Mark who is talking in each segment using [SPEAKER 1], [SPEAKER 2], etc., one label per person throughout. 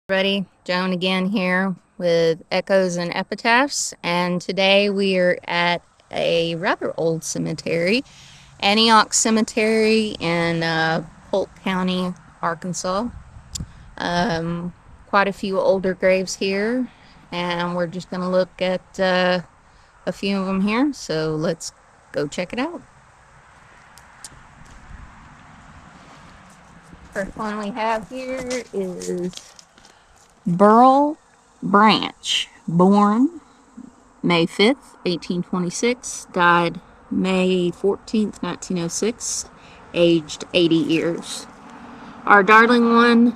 [SPEAKER 1] Everybody, Joan again here with Echoes and Epitaphs, and today we are at a rather old cemetery, Antioch Cemetery in Polk County, Arkansas. Quite a few older graves here, and we're just going to look at a few of them here, so let's go check it out. First one we have here is Burl Branch, born May 5th, 1826, died May 14th, 1906, aged 80 years. Our darling one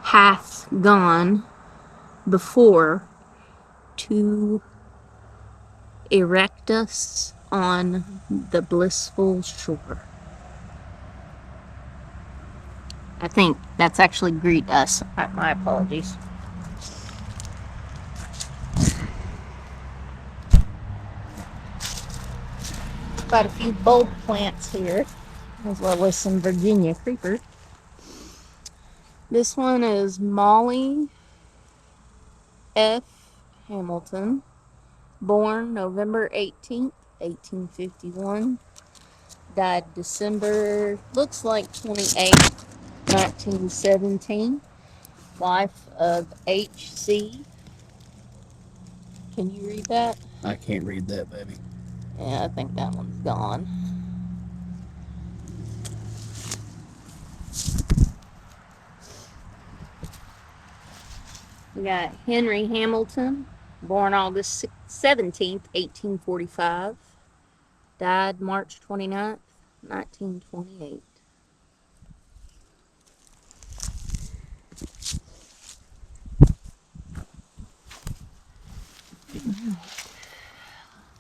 [SPEAKER 1] hath gone before to erect us on the blissful shore. I think that's actually greet us. My apologies. Quite a few bulb plants here, as well as some Virginia creeper. This one is Molly F. Hamilton, born November 18th, 1851, died December, looks like 28th, 1917, wife of H.C. Can you read that?
[SPEAKER 2] I can't read that, baby.
[SPEAKER 1] Yeah, I think that one's gone. We got Henry Hamilton, born August 17th, 1845, died March 29th, 1928.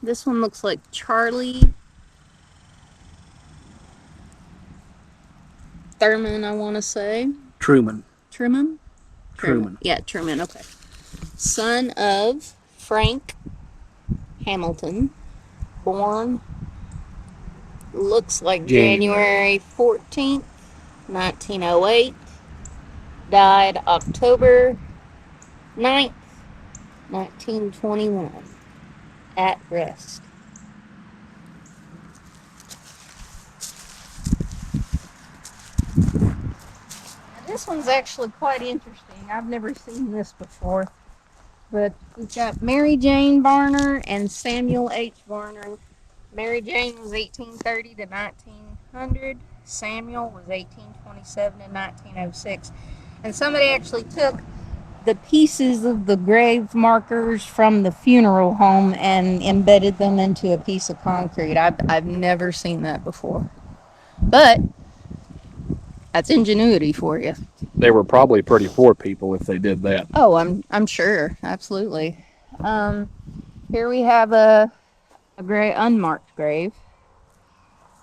[SPEAKER 1] This one looks like Charlie Thurman, I want to say.
[SPEAKER 2] Truman.
[SPEAKER 1] Truman?
[SPEAKER 2] Truman.
[SPEAKER 1] Yeah, Truman, okay. Son of Frank Hamilton, born, looks like January 14th, 1908, died October 9th, 1921, at rest. This one's actually quite interesting. I've never seen this before. But we've got Mary Jane Varner and Samuel H. Varner. Mary Jane was 1830 to 1900. Samuel was 1827 to 1906. And somebody actually took the pieces of the grave markers from the funeral home and embedded them into a piece of concrete. I've never seen that before. But that's ingenuity for you.
[SPEAKER 2] They were probably pretty poor people if they did that.
[SPEAKER 1] Oh, I'm sure, absolutely. Here we have a gray unmarked grave,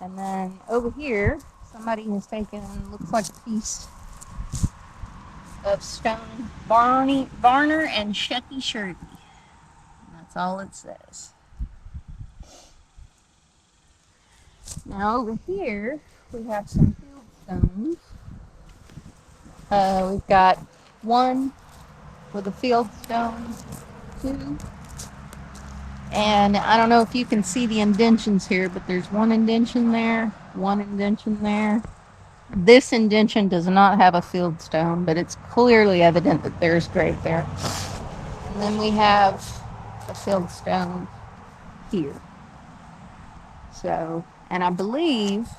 [SPEAKER 1] and then over here somebody has taken, looks like a piece of stone. Varner and Shucky Shirky. That's all it says. Now over here we have some fieldstones. We've got one with a fieldstone, two, and I don't know if you can see the indentions here, but there's one indention there, one indention there. This indention does not have a fieldstone, but it's clearly evident that there's grave there. And then we have a fieldstone here. So, and I believe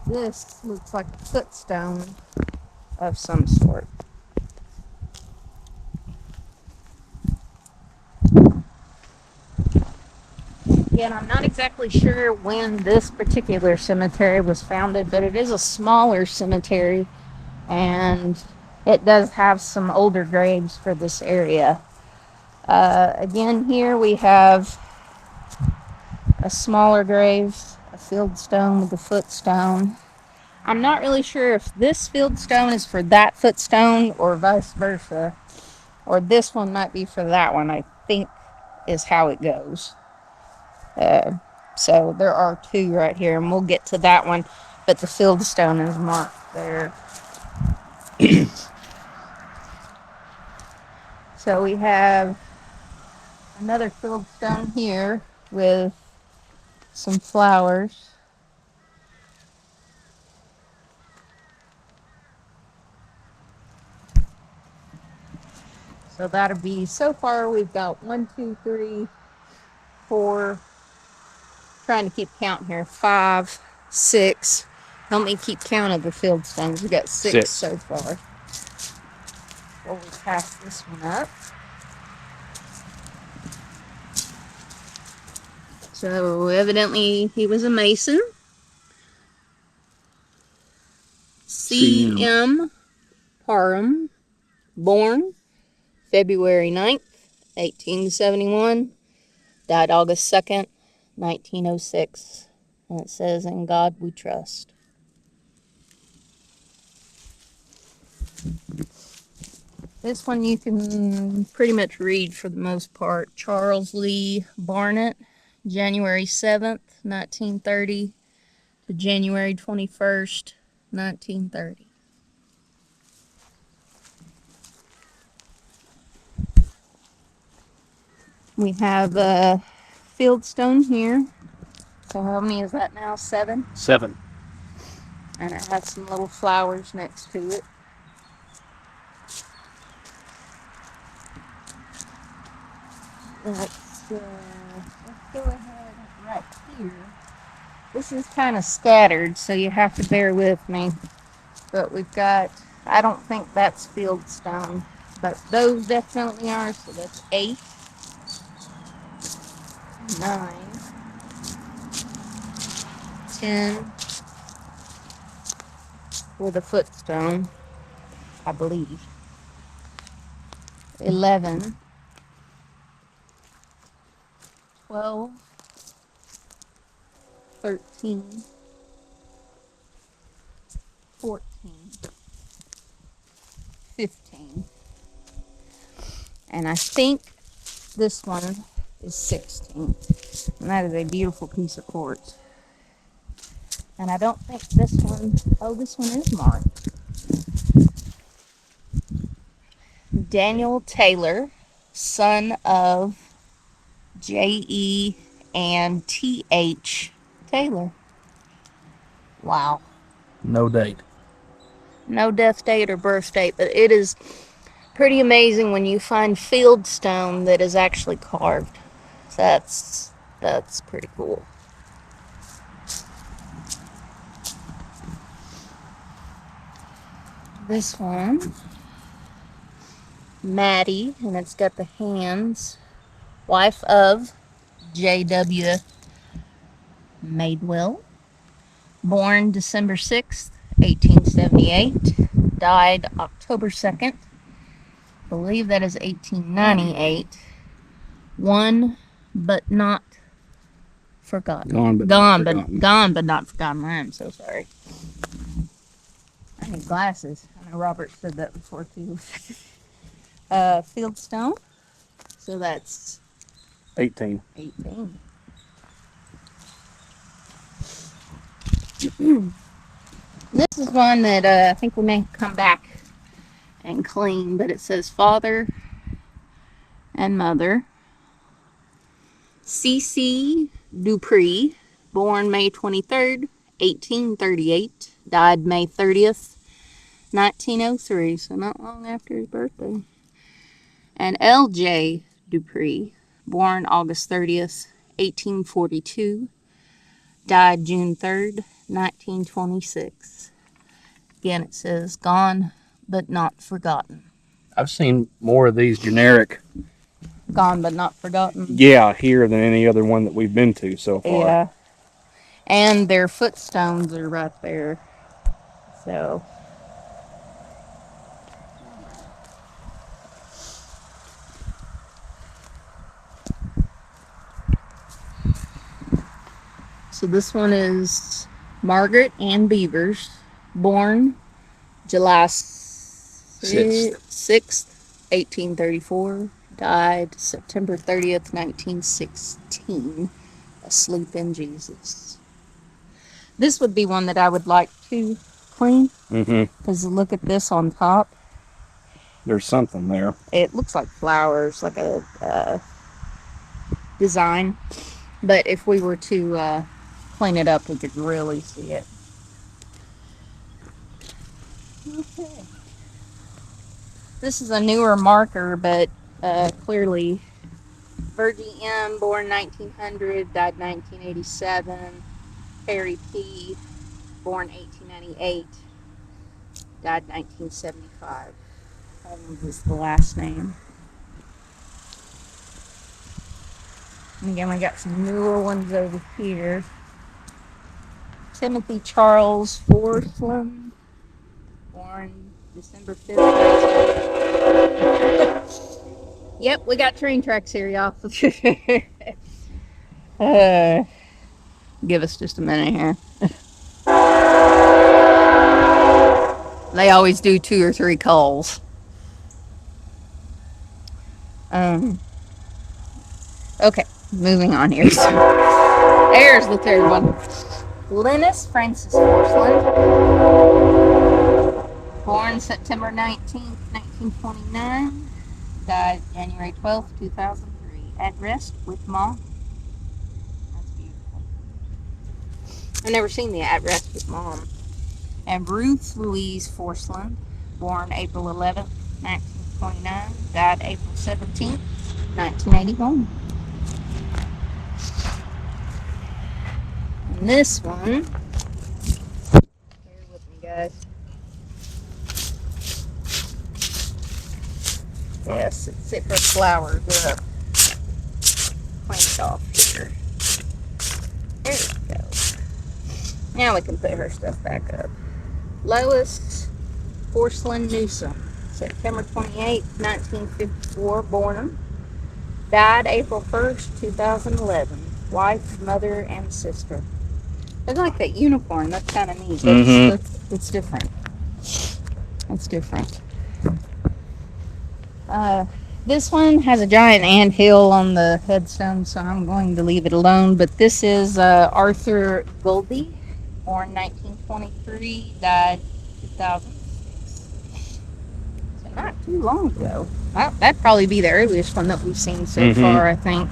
[SPEAKER 1] this looks like a footstone of some sort. Again, I'm not exactly sure when this particular cemetery was founded, but it is a smaller cemetery, and it does have some older graves for this area. Again, here we have a smaller grave, a fieldstone with a footstone. I'm not really sure if this fieldstone is for that footstone or vice versa, or this one might be for that one, I think is how it goes. So there are two right here, and we'll get to that one, but the fieldstone is marked there. So we have another fieldstone here with some flowers. So that'll be, so far we've got 1, 2, 3, 4, trying to keep count here, 5, 6. Help me keep count of the fieldstones. We got 6 so far. Well, we pass this one up. So evidently he was a Mason. C.M. Parham, born February 9th, 1871, died August 2nd, 1906. And it says, "In God we trust." This one you can pretty much read for the most part. Charles Lee Barnett, January 7th, 1930 to January 21st, 1930. We have a fieldstone here. So how many is that now? 7?
[SPEAKER 2] 7.
[SPEAKER 1] And it has some little flowers next to it. Let's go ahead right here. This is kind of scattered, so you have to bear with me. But we've got, I don't think that's fieldstone, but those definitely are. So that's 8, 9, 10 with a footstone, I believe. 11, 12, 13, 14, 15. And I think this one is 16. And that is a beautiful piece of quartz. And I don't think this one, oh, this one is marked. Daniel Taylor, son of J.E. and T.H. Taylor. Wow.
[SPEAKER 2] No date.
[SPEAKER 1] No death date or birth date, but it is pretty amazing when you find fieldstone that is actually carved. That's pretty cool. This one, Maddie, and it's got the hands. Wife of J.W. Madewell. Born December 6th, 1878. Died October 2nd. I believe that is 1898. One, but not forgotten.
[SPEAKER 2] Gone, but
[SPEAKER 1] not forgotten. I'm so sorry. I need glasses. I know Robert said that before too. Fieldstone. So that's
[SPEAKER 2] 18.
[SPEAKER 1] 18. This is one that I think we may come back and clean, but it says father and mother. C.C. Dupree, born May 23rd, 1838, died May 30th, 1903, so not long after his birthday. And L.J. Dupree, born August 30th, 1842, died June 3rd, 1926. Again, it says gone but not forgotten.
[SPEAKER 2] I've seen more of these generic,
[SPEAKER 1] Gone but not forgotten.
[SPEAKER 2] yeah, here than any other one that we've been to so far.
[SPEAKER 1] Yeah. And their footstones are right there. So. So this one is Margaret Ann Beavers, born July 6th, 1834, died September 30th, 1916, asleep in Jesus. This would be one that I would like to clean, because look at this on top.
[SPEAKER 2] There's something there.
[SPEAKER 1] It looks like flowers, like a design. But if we were to clean it up, we could really see it. Okay. This is a newer marker, but clearly Virgie M, born 1900, died 1987. Harry P, born 1898, died 1975. Holmes is the last name. And again, we got some newer ones over here. Timothy Charles Forslund, born December 5th. Yep, we got train tracks here, y'all. Give us just a minute here. They always do 2 or 3 calls. Okay, moving on here. There's the third one. Linus Francis Forslund, born September 19th, 1929, died January 12th, 2003, at rest with Mom. That's beautiful. I've never seen the At Rest with Mom. And Ruth Louise Forslund, born April 11th, 1929, died April 17th, 1981. And this one, bear with me, guys. Yes, it's it for flowers up. Clean it off here. There we go. Now we can put her stuff back up. Lois Forslund Newsom, September 28, 1954, born. Died April 1st, 2011. Wife, mother, and sister. I like that unicorn. That's kind of neat. It's different. It's different. This one has a giant anthill on the headstone, so I'm going to leave it alone. But this is Arthur Goldie, born 1923, died 2006. So not too long ago. That'd probably be the earliest one that we've seen so far, I think.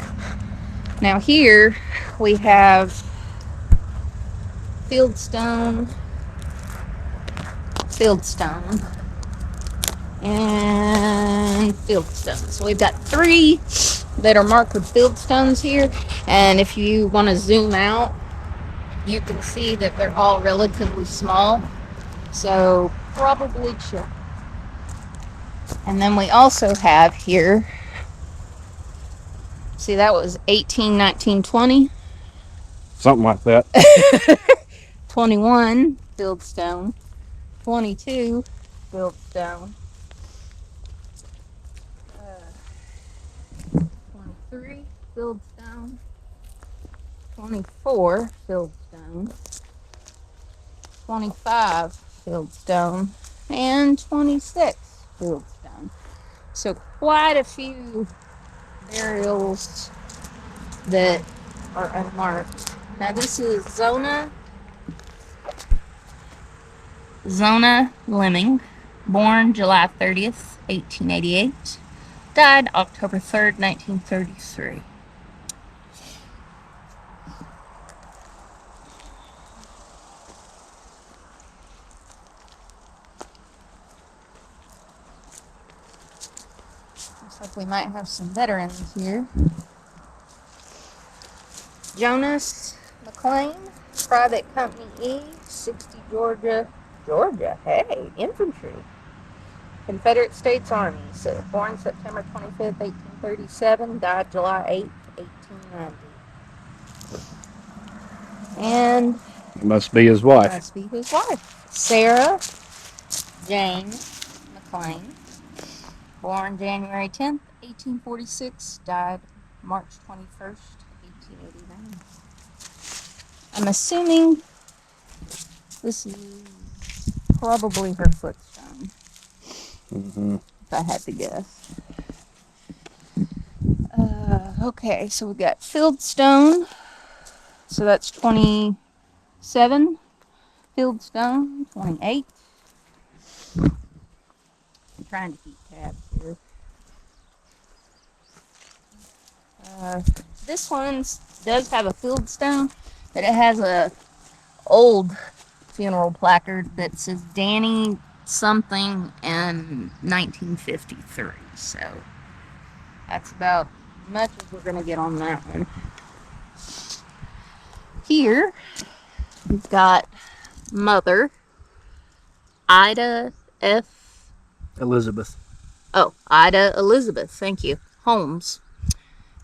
[SPEAKER 1] Now here we have fieldstone, and fieldstone. So we've got 3 that are marked with fieldstones here, and if you want to zoom out, you can see that they're all relatively small, so probably chill. And then we also have here, see, that was 18, 19, 20.
[SPEAKER 2] Something like that.
[SPEAKER 1] 21 fieldstone, 22 fieldstone, 23 fieldstone, 24 fieldstone, 25 fieldstone, and 26 fieldstone. So quite a few burials that are unmarked. Now this is Zona Lemming, born July 30th, 1888, died October 3rd, 1933. Looks like we might have some veterans here. Jonas McLean, Private Company E, 60 Georgia, hey, infantry. Confederate States Army, born September 25th, 1837, died July 8th, 1890. And
[SPEAKER 2] It must be his wife.
[SPEAKER 1] Must be his wife. Sarah Jane McLean, born January 10th, 1846, died March 21st, 1889. I'm assuming this is probably her footstone. If I had to guess. Okay, so we've got fieldstone. So that's 27. Fieldstone, 28. trying to keep tabs here. This one does have a fieldstone, but it has a old funeral placard that says Danny something in 1953. So that's about as much as we're going to get on that one. Here we've got Mother Ida F.
[SPEAKER 2] Elizabeth.
[SPEAKER 1] Oh, Ida Elizabeth, thank you. Holmes,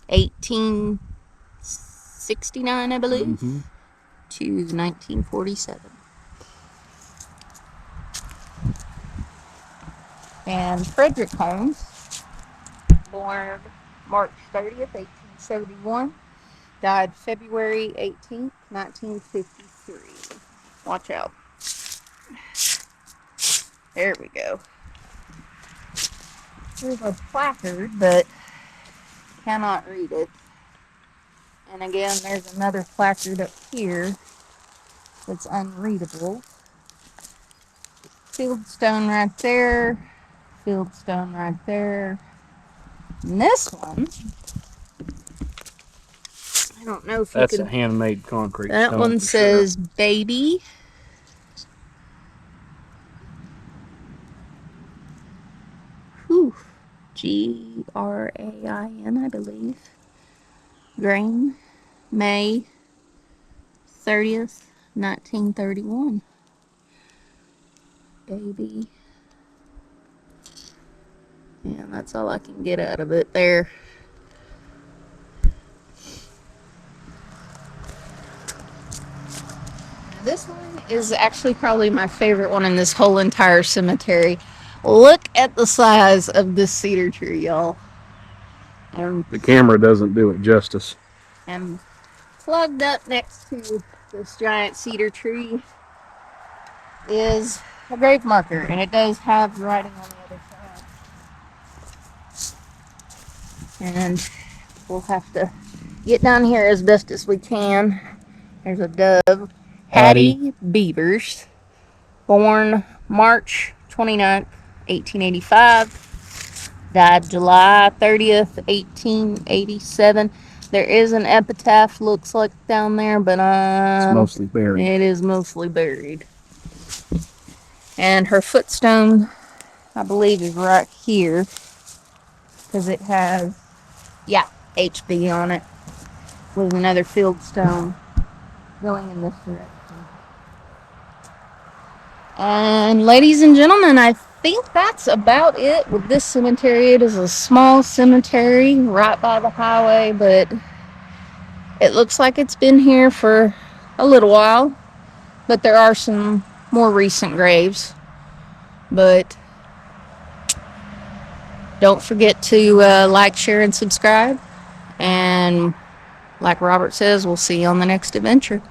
[SPEAKER 1] 1869, I believe, to 1947. And Frederick Holmes, born March 30th, 1871, died February 18th, 1953. Watch out. There we go. There's a placard, but cannot read it. And again, there's another placard up here that's unreadable. Fieldstone right there. Fieldstone right there. And this one, I don't know if you
[SPEAKER 2] That's
[SPEAKER 1] can...
[SPEAKER 2] a handmade concrete
[SPEAKER 1] That
[SPEAKER 2] stone
[SPEAKER 1] one
[SPEAKER 2] for
[SPEAKER 1] says
[SPEAKER 2] sure.
[SPEAKER 1] baby. Whew. Grain, I believe. Grain. May 30th, 1931. Baby. Yeah, that's all I can get out of it there. This one is actually probably my favorite one in this whole entire cemetery. Look at the size of this cedar tree, y'all.
[SPEAKER 2] The camera doesn't do it justice.
[SPEAKER 1] And plugged up next to this giant cedar tree is a grave marker, and it does have writing on the other side. And we'll have to get down here as best as we can. There's a dove. Hattie Beavers, born March 29th, 1885, died July 30th, 1887. There is an epitaph, looks like, down there, but
[SPEAKER 2] It's mostly buried.
[SPEAKER 1] it is mostly buried. And her footstone, I believe, is right here, because it has, yeah, HB on it, with another fieldstone going in this direction. And ladies and gentlemen, I think that's about it with this cemetery. It is a small cemetery right by the highway, but it looks like it's been here for a little while. But there are some more recent graves. But don't forget to like, share, and subscribe. And like Robert says, we'll see you on the next adventure.